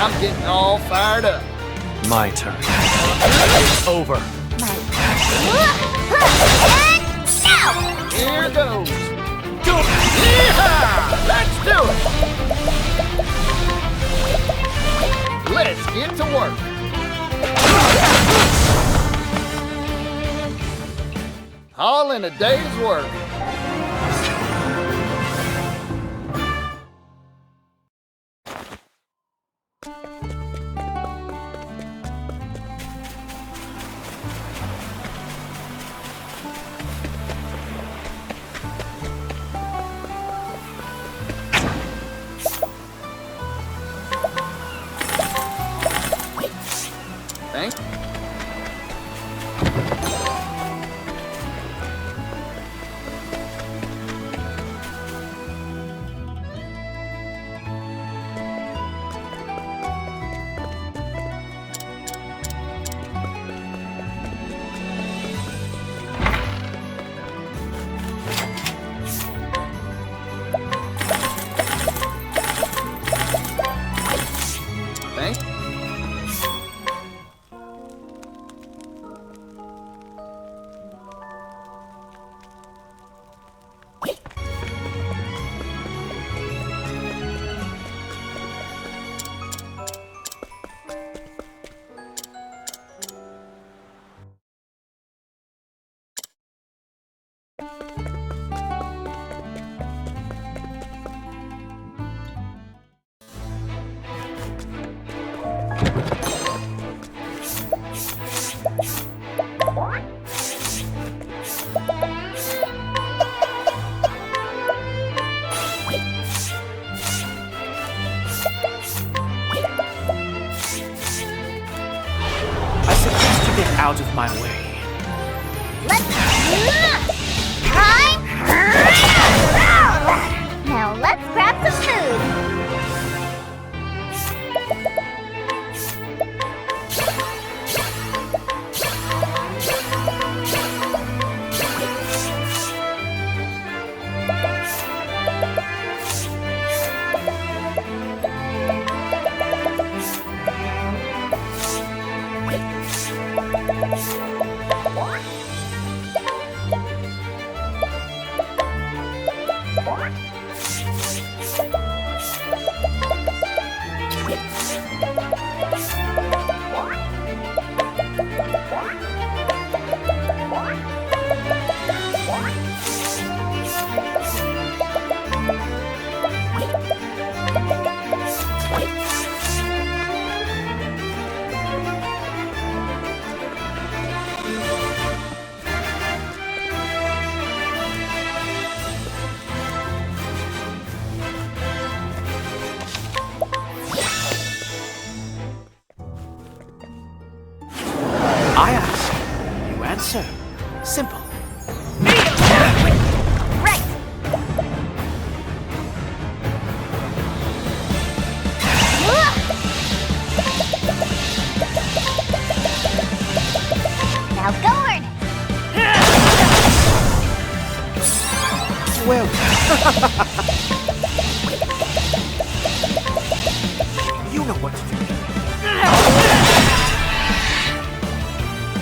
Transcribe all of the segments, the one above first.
I'm getting all fired up. My turn. It's over. Here goes. Yeehaw! Let's do it. Let's get to work. All in a day's work. Thank you. Thank you. I suggest you get out of my way. Now let's grab some food. I ask, you answer. Simple. Right. Now go earn it. Well, you know what to do.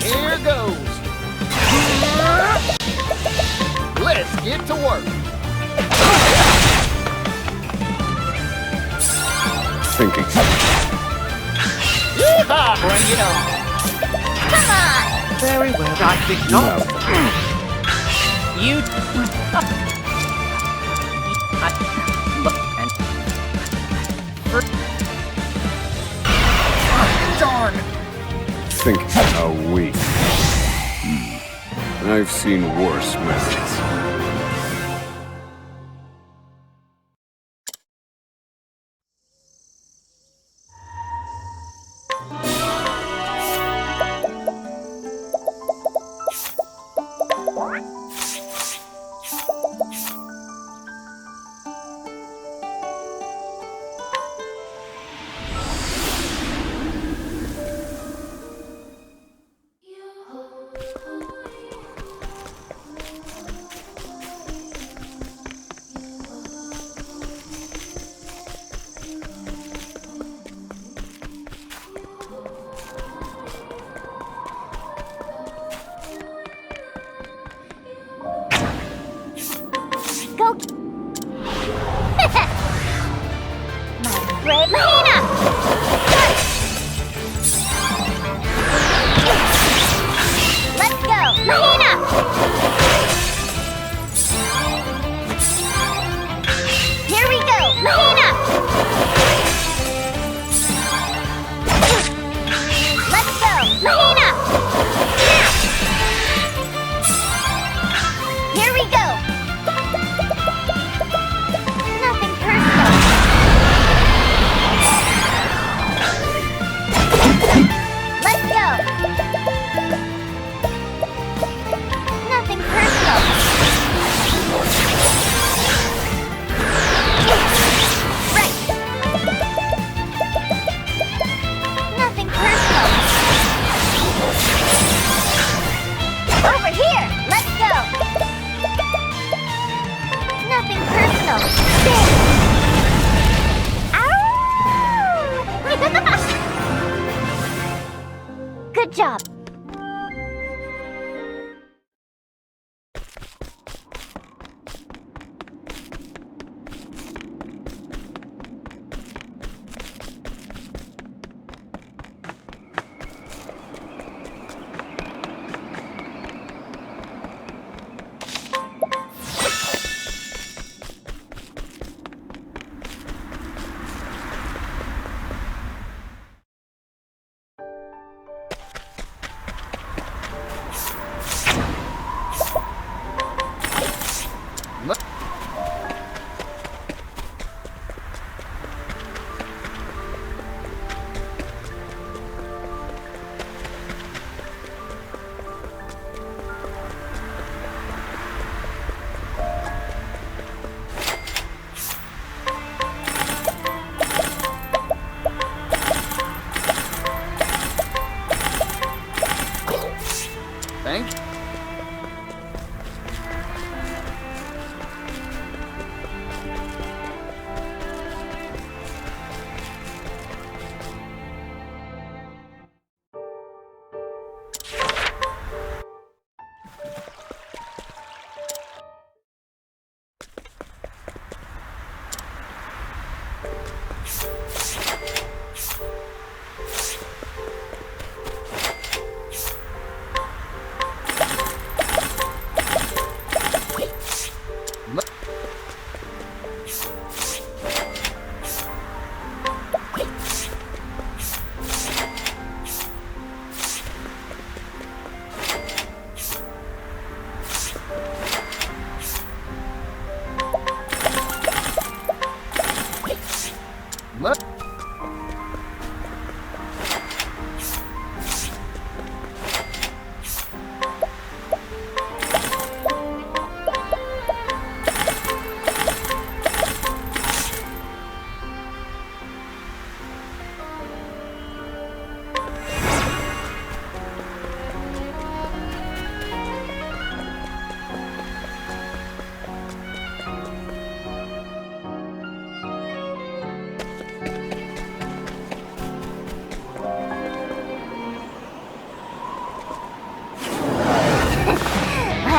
Here goes. Let's get to work. Thinking. Yeehaw! Bring it on. Come on. Very well, I think not. You. Darn. Thinking. A week. I've seen worse methods.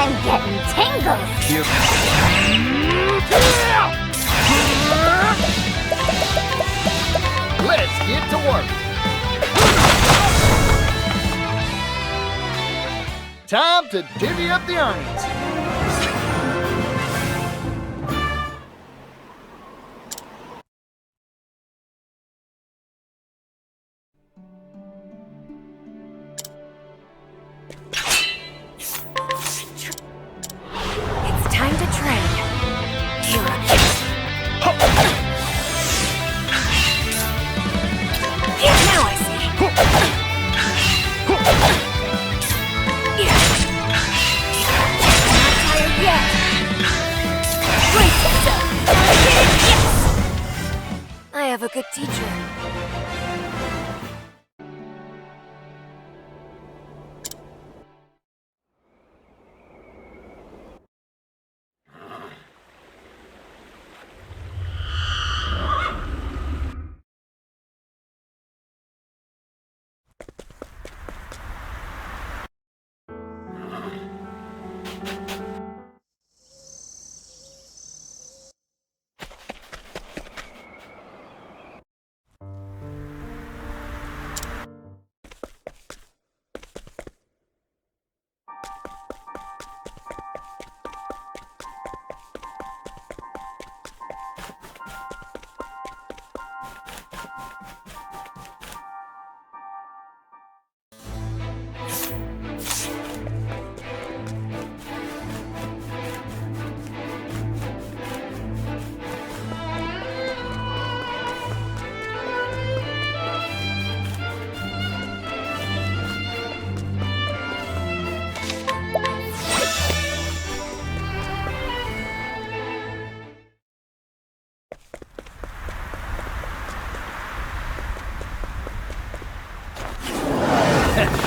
I'm getting tingles. Here. Let's get to work. Time to divvy up the earnings. It's time to train. Here I yeah, now I see. Yeah. Not tired yet. Brace yourself. Yes! I have a good teacher.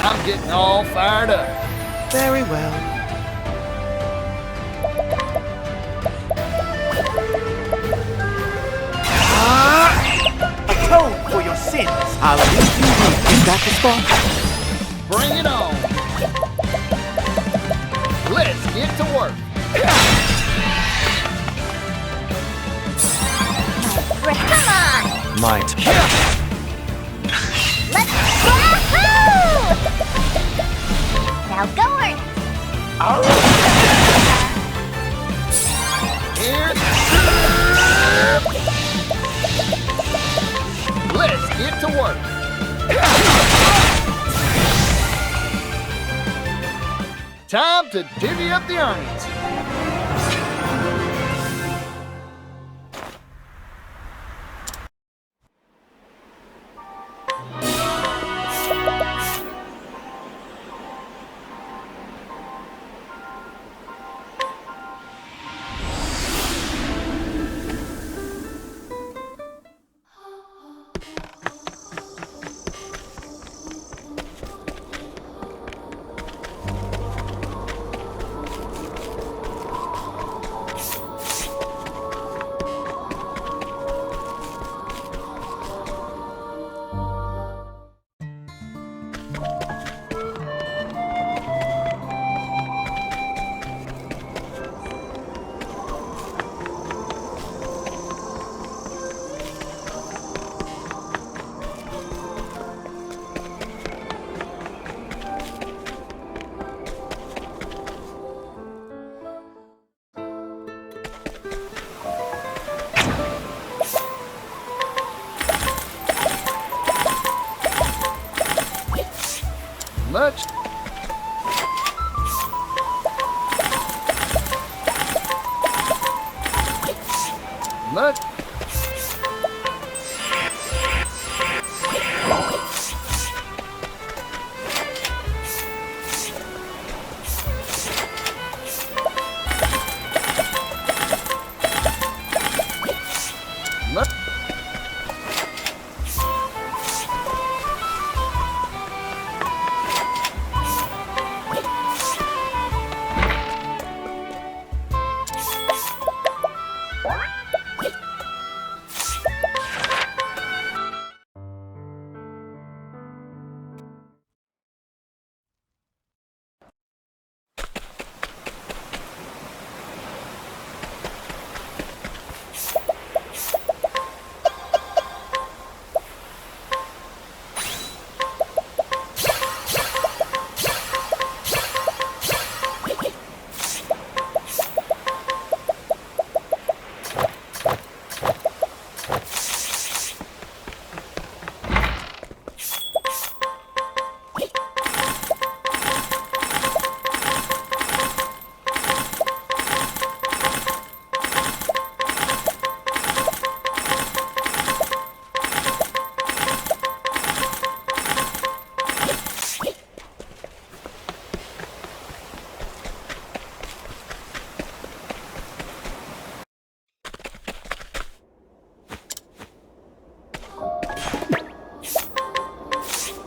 I'm getting all fired up. Very well. Atone for your sins. I'll leave you here. You got the spot? Bring it on. Let's get to work. Come on. Might. Let's Yahoo! Now go earn it. Here. Let's get to work. Time to divvy up the earnings. Much. Much. Much.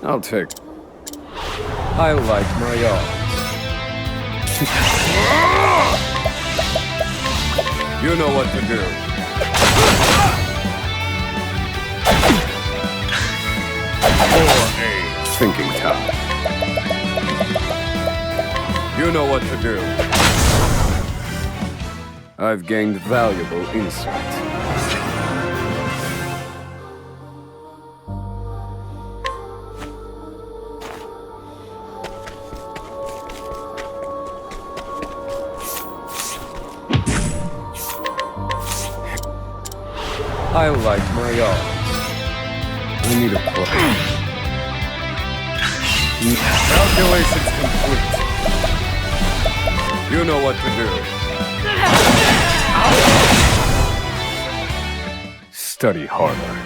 I'll take. I like my odds. You know what to do. For a thinking time. You know what to do. I've gained valuable insight. I like my odds. I need a plan. Calculations complete. You know what to do. Study harder.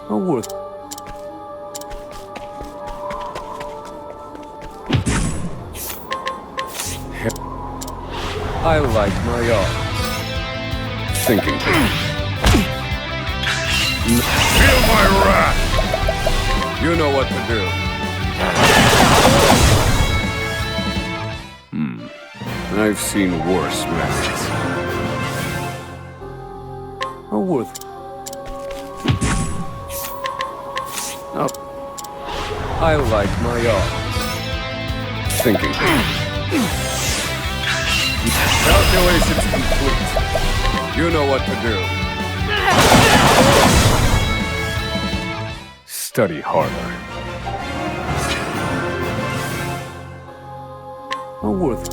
A worth. I like my odds. Thinking. Feel my wrath! You know what to do. I've seen worse methods. A worth. Oh. I like my odds. Thinking. Calculations complete. You know what to do. Study harder. A worth.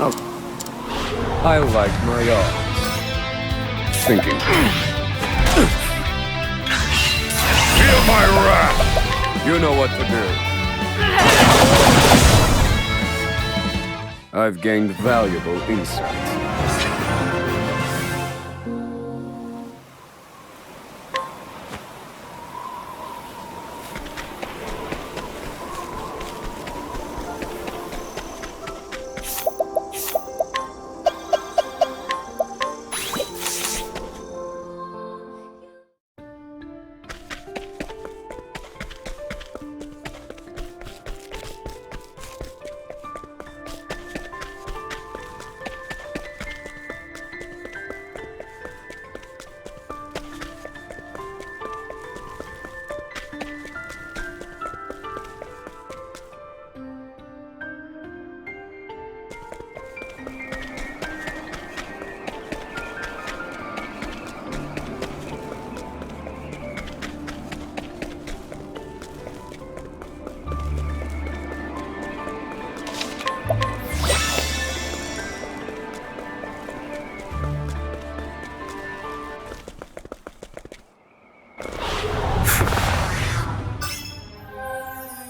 Oh. I like my odds. Thinking. Feel my wrath! You know what to do. I've gained valuable insight.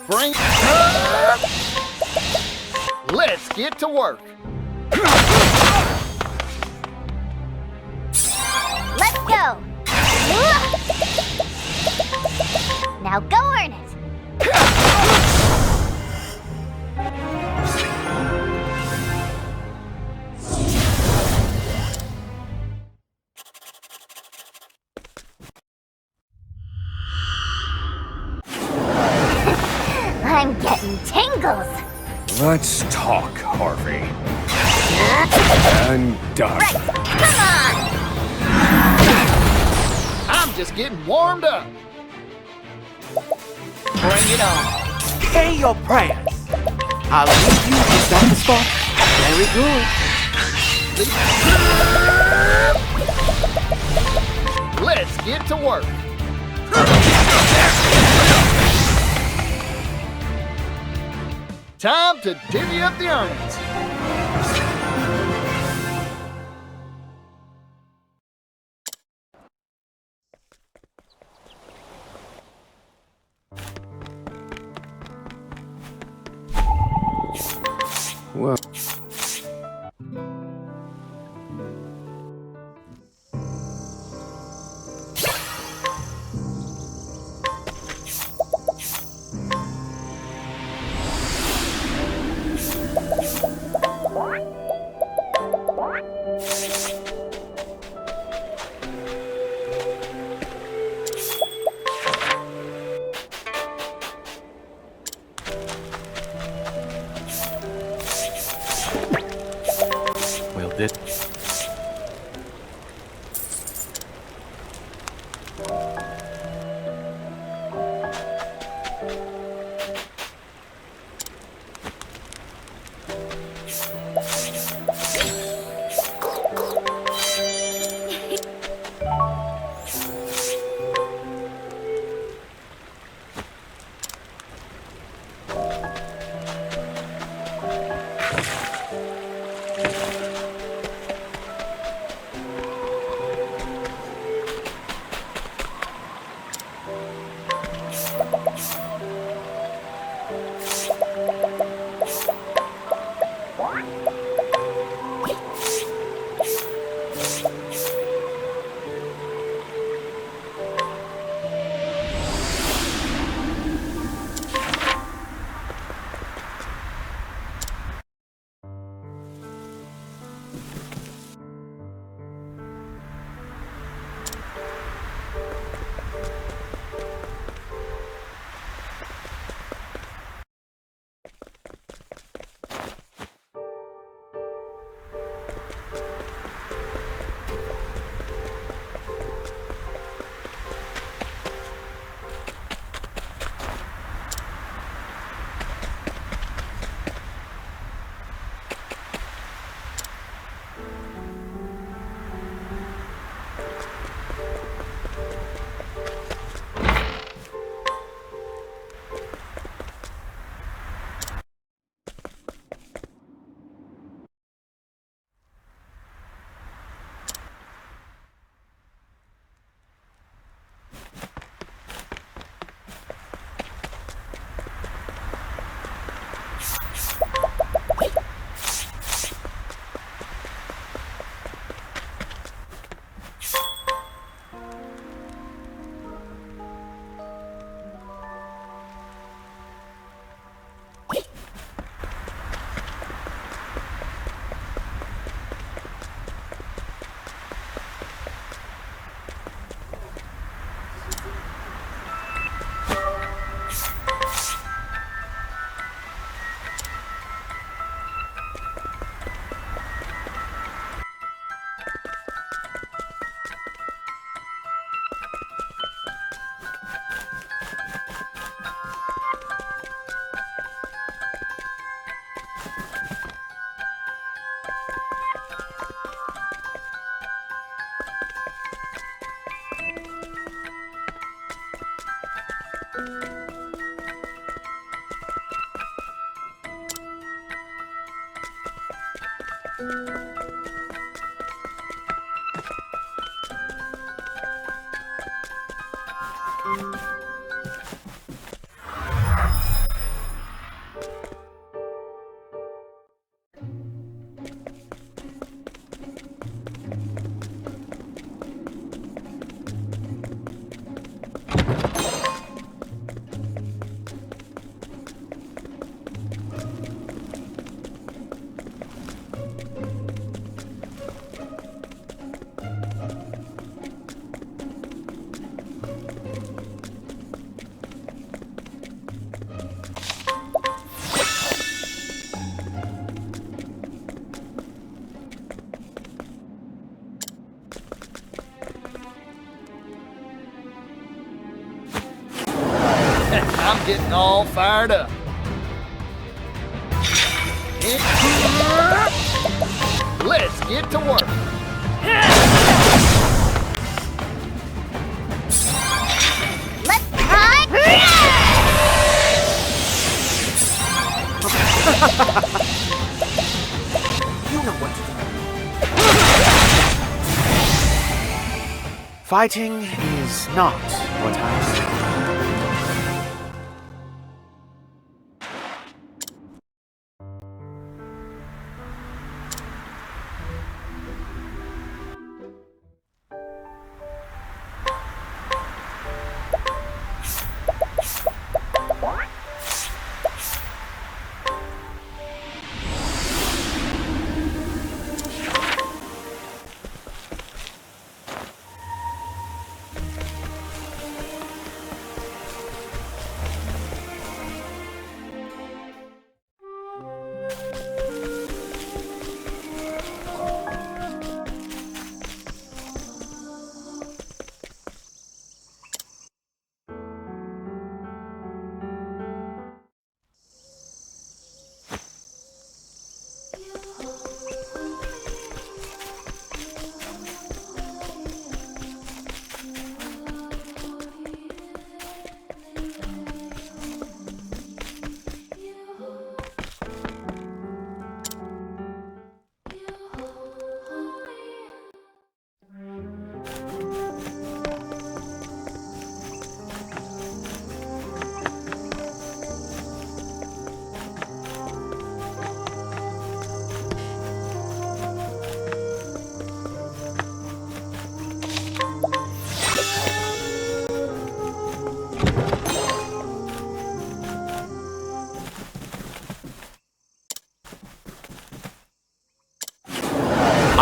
Bring Let's get to work. Let's go. Now go earn it. I'm getting tingles. Let's talk, Harvey. And done. Right, come on. I'm just getting warmed up. Bring it on. Say your prayers. I'll leave you to start the spot. Very good. Let's get to work. Time to divvy up the earnings. Well. I'm getting all fired up. Let's get to work. Let's try. You know what to do. Fighting is not what I say.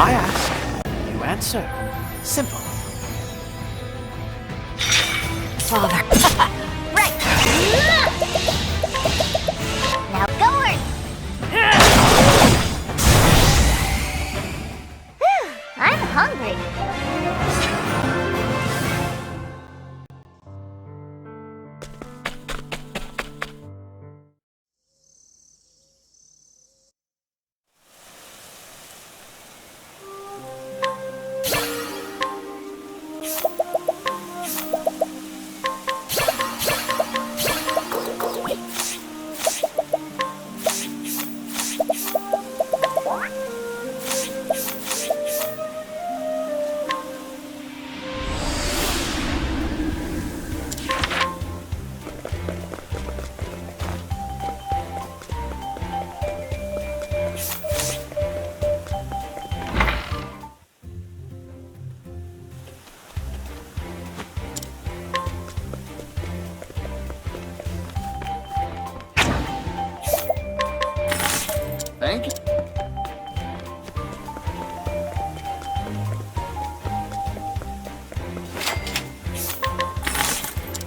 I ask, you answer. Simple. Father. Right. Now go earn. I'm hungry. Thank you.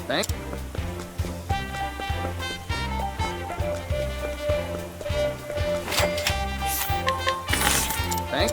Thank Thank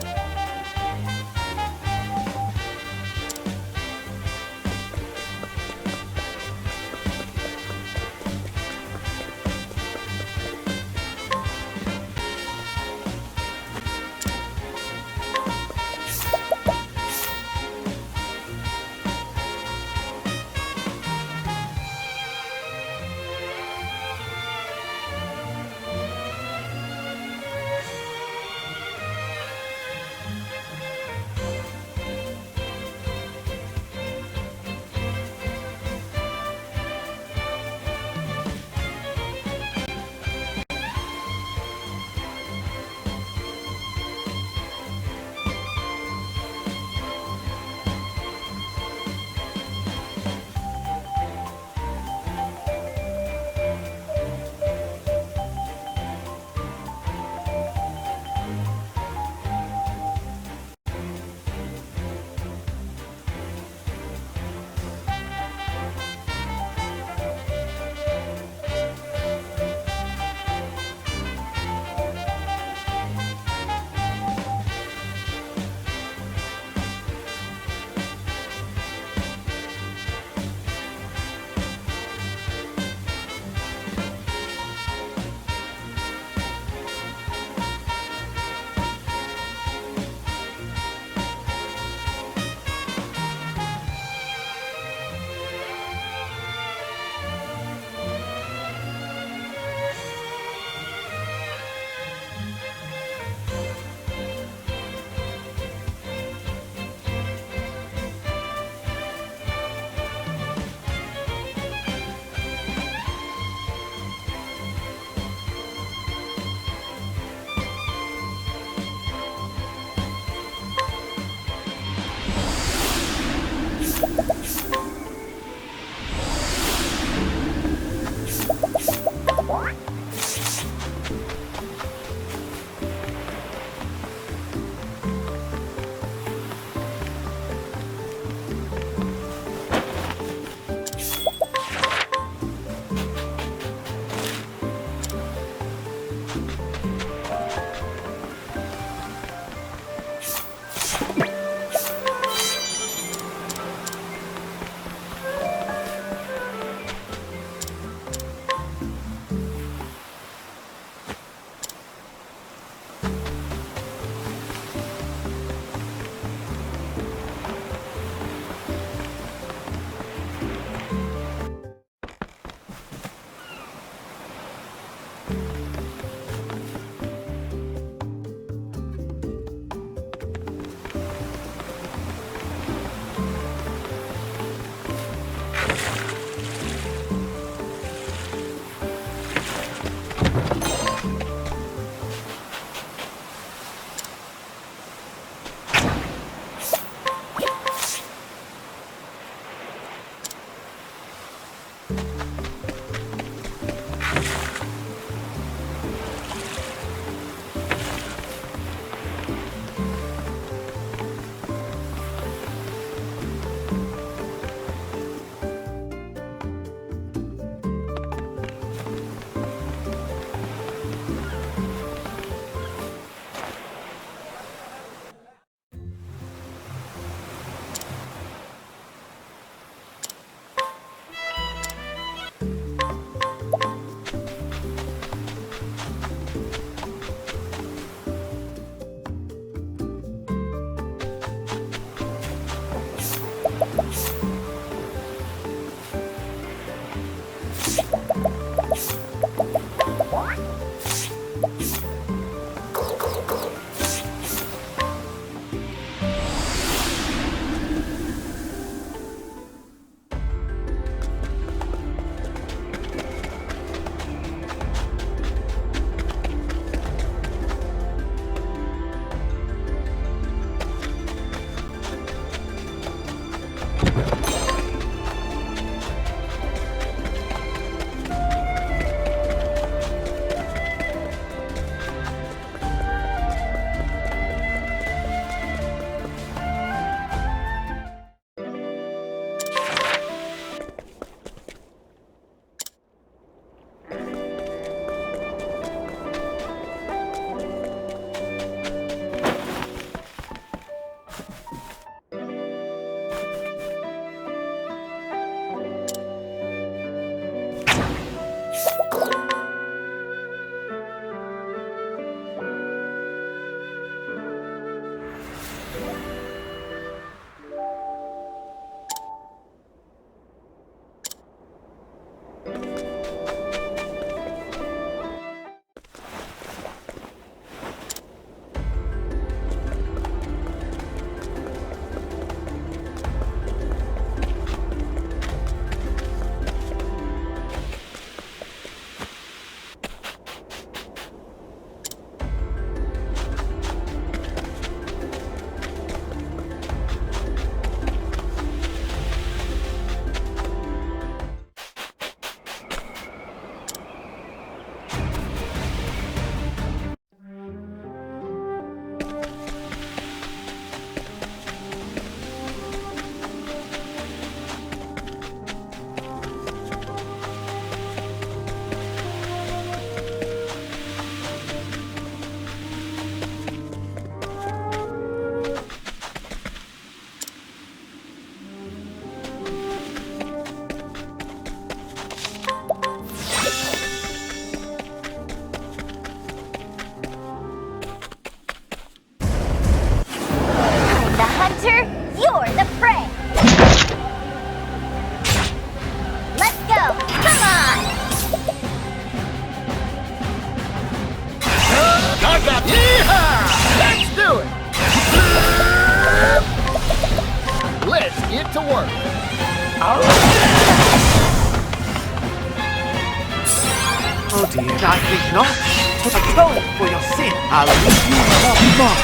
I think not. To atone for your sin, I'll leave you without mark.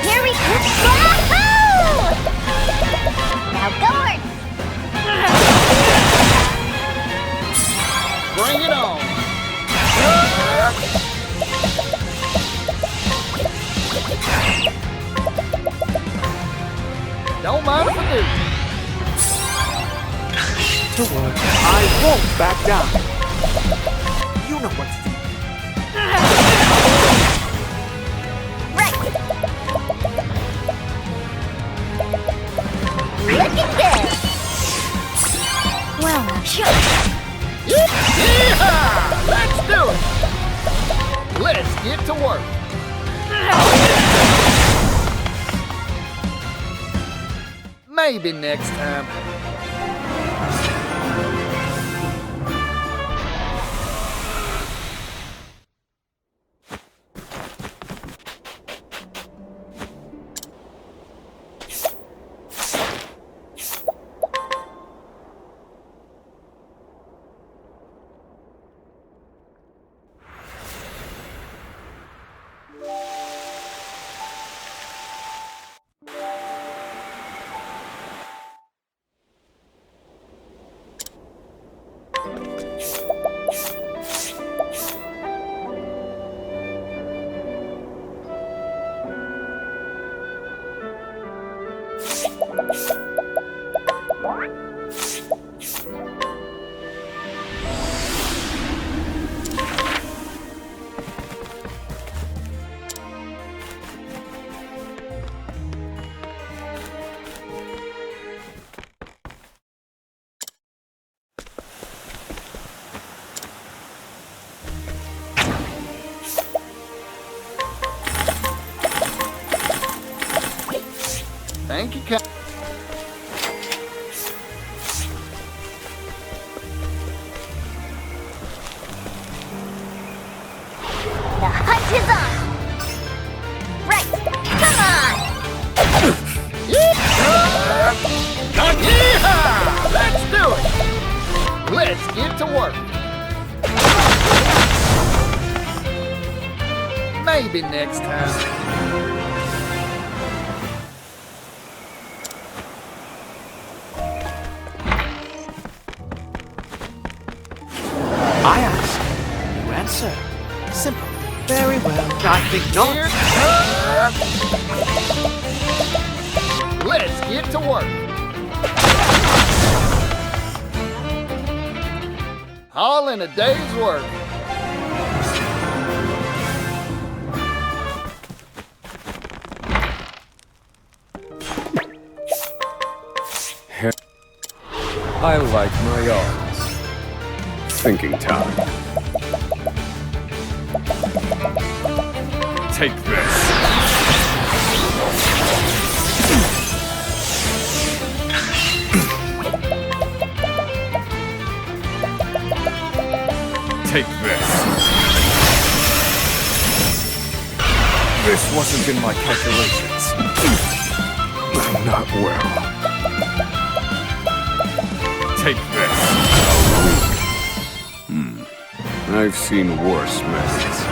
Here we go! Yahoo! Now Gord! Bring it on. Don't mind if I do. To work. I won't back down. You know what to do. Right! Look at this! Well, now, sure. Yeehaw! Let's do it. Let's get to work. Maybe next time. Thank you, Cap. The hunt is on! Right! Come on! Yeehaw! Let's do it. Let's get to work. Maybe next time. I ask, you answer. Simple. Very well. I think not. Let's get to work. All in a day's work. I like my odds. Thinking time. Take this. Take this. This wasn't in my calculations. Not well. Take this. I've seen worse methods.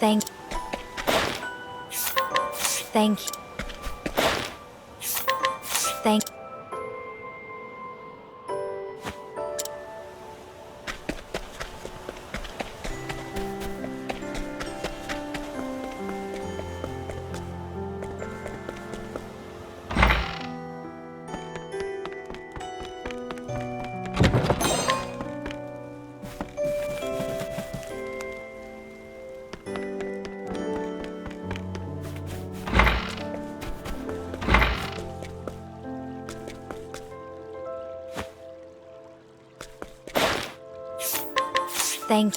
Thank Thank Thank Thank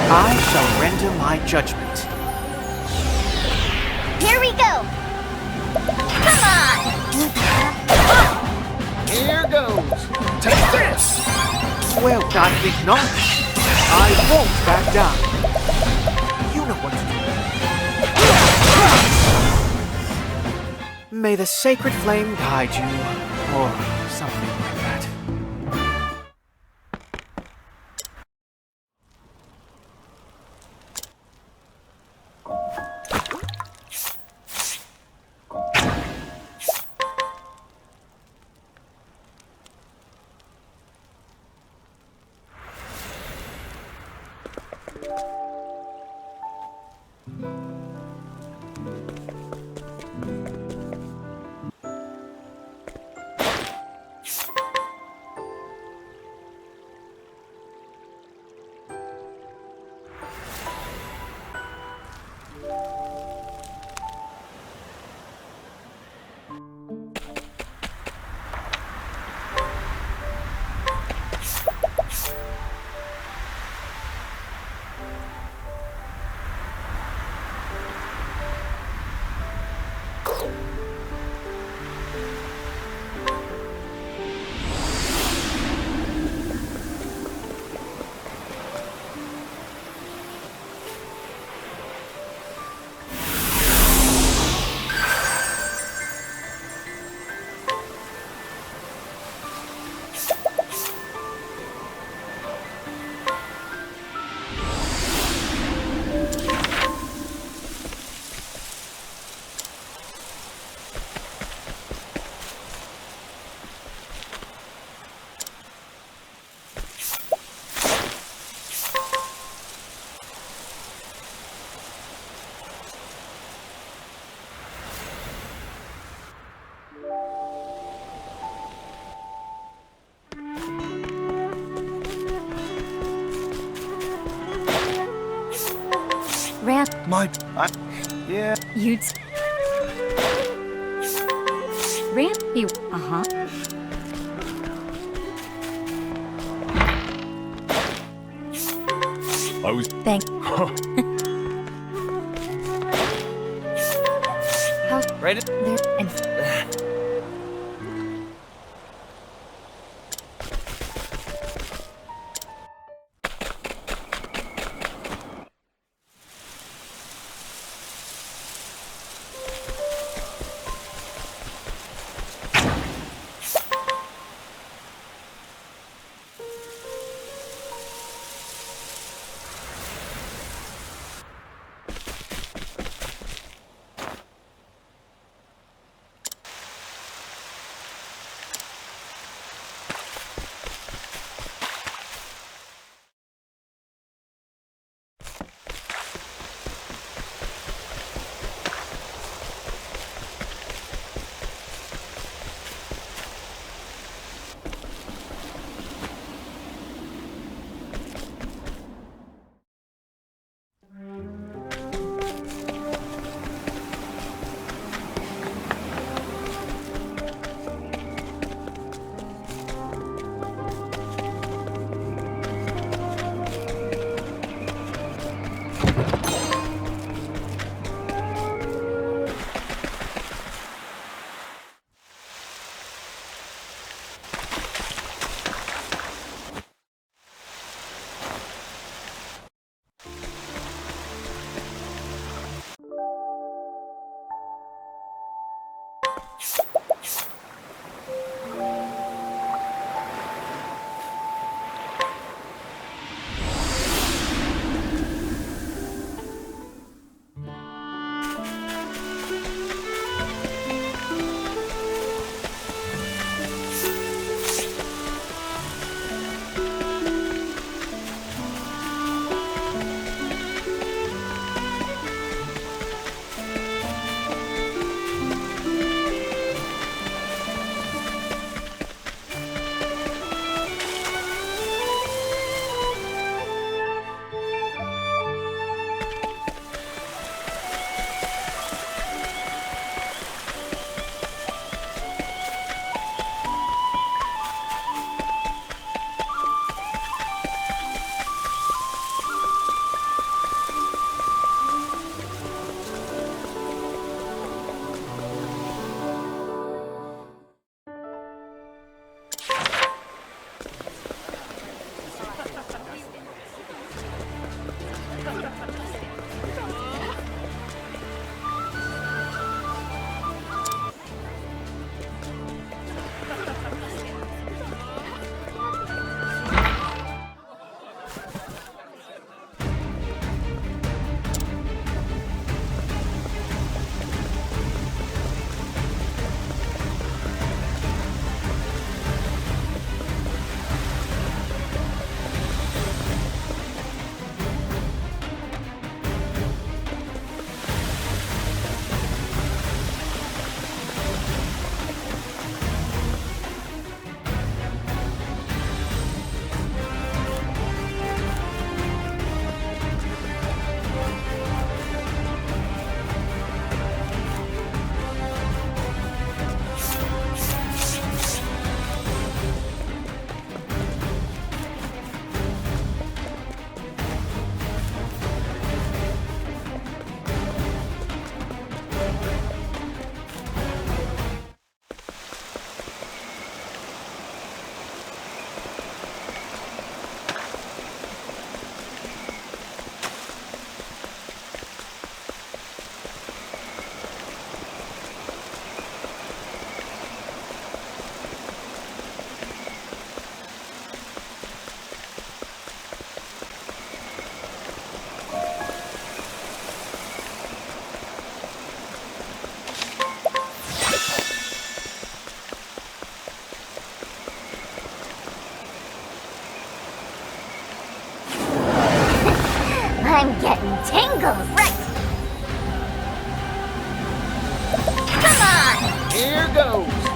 I shall render my judgment. Here we go! Come on! Here goes. Take this. Well, I think not. I won't back down. You know what to do. May the sacred flame guide you, or something like that. Ramp. Yeah. You'd. Ramp. You. I was. Thank. How Right. there and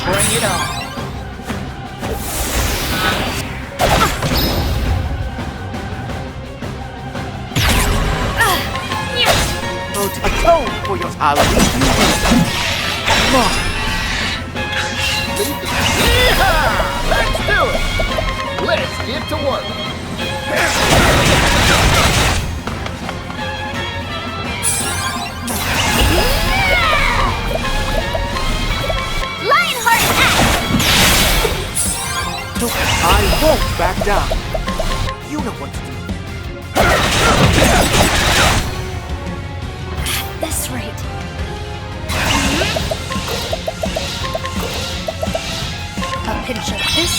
Bring it on. Atone for your Halloween. Come on. Yeehaw! Let's do it! Let's get to work. Lionheart I won't back down. You know what to do. At this rate. A pinch of this.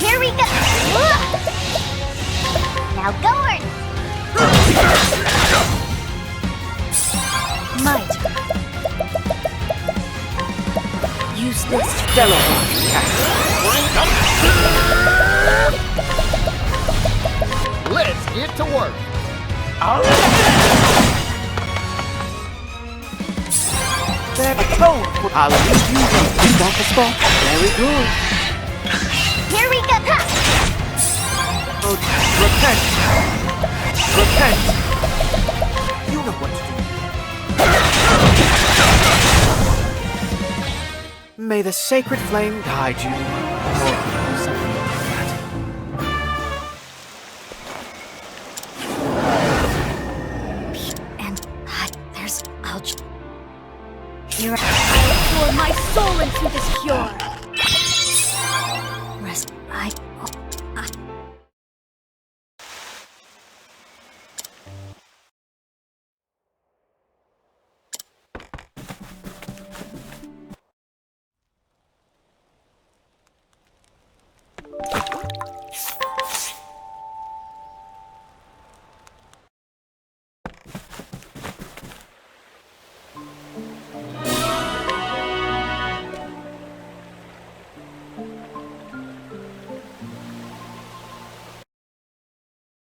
Here we go. Now Gorn. My turn. Use this to Let's get to work. Atone for Halloween. Is that the spot? Very good. Here we go. Ha! Oh, repent. Repent. You know what to do. May the sacred flame guide you. Or something like that. And there's Here I pour my soul into this cure. Rest.